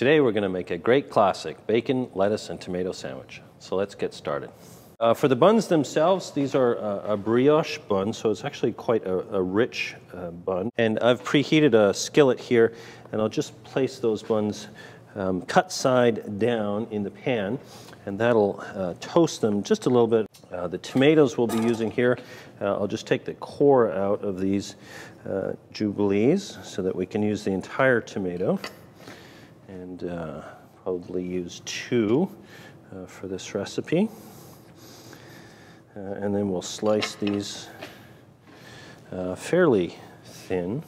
Today we're going to make a great classic bacon, lettuce, and tomato sandwich. So let's get started. For the buns themselves, these are a brioche bun, so it's actually quite a rich bun. And I've preheated a skillet here, and I'll just place those buns cut side down in the pan, and that'll toast them just a little bit. The tomatoes we'll be using here, I'll just take the core out of these Jubilees so that we can use the entire tomato, and probably use 2 for this recipe. And then we'll slice these fairly thin.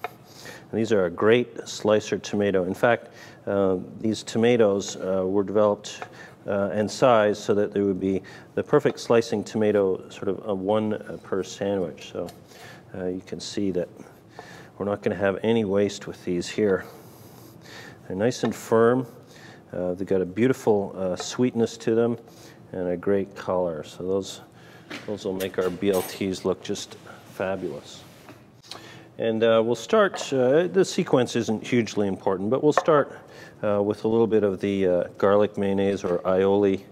And these are a great slicer tomato. In fact, these tomatoes were developed and sized so that they would be the perfect slicing tomato, sort of a 1 per sandwich. So you can see that we're not going to have any waste with these here. They're nice and firm. They've got a beautiful sweetness to them and a great color. So those will make our BLTs look just fabulous. And we'll start, the sequence isn't hugely important, but we'll start with a little bit of the garlic mayonnaise or aioli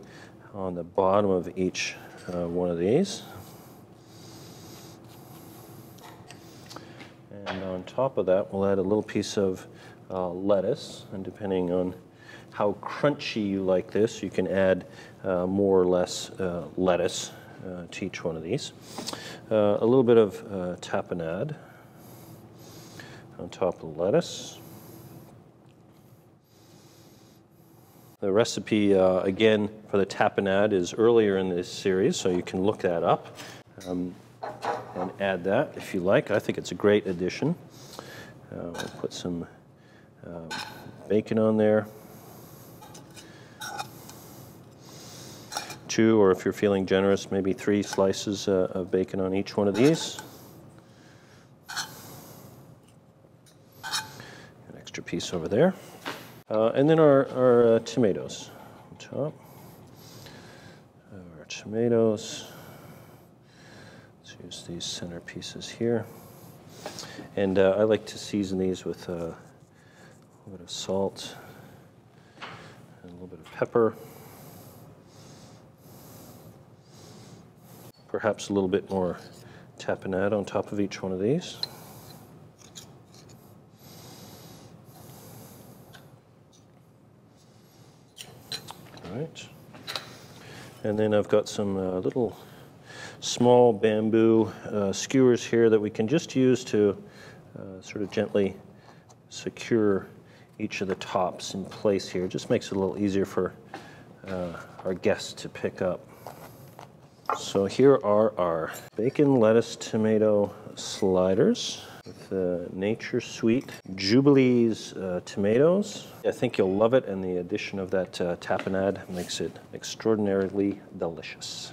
on the bottom of each one of these. And on top of that, we'll add a little piece of lettuce, and depending on how crunchy you like this, you can add more or less lettuce to each one of these. A little bit of tapenade on top of the lettuce. The recipe, again, for the tapenade is earlier in this series, so you can look that up and add that if you like. I think it's a great addition. We'll put some bacon on there. 2, or if you're feeling generous, maybe 3 slices of bacon on each one of these. An extra piece over there. And then our tomatoes on top. Our tomatoes. Let's use these center pieces here. And I like to season these with a little bit of salt and a little bit of pepper. Perhaps a little bit more tapenade on top of each one of these. All right. And then I've got some little small bamboo skewers here that we can just use to sort of gently secure each of the tops in place here. It just makes it a little easier for our guests to pick up. So here are our bacon, lettuce, tomato sliders with Nature Sweet Jubilees tomatoes. I think you'll love it, and the addition of that tapenade makes it extraordinarily delicious.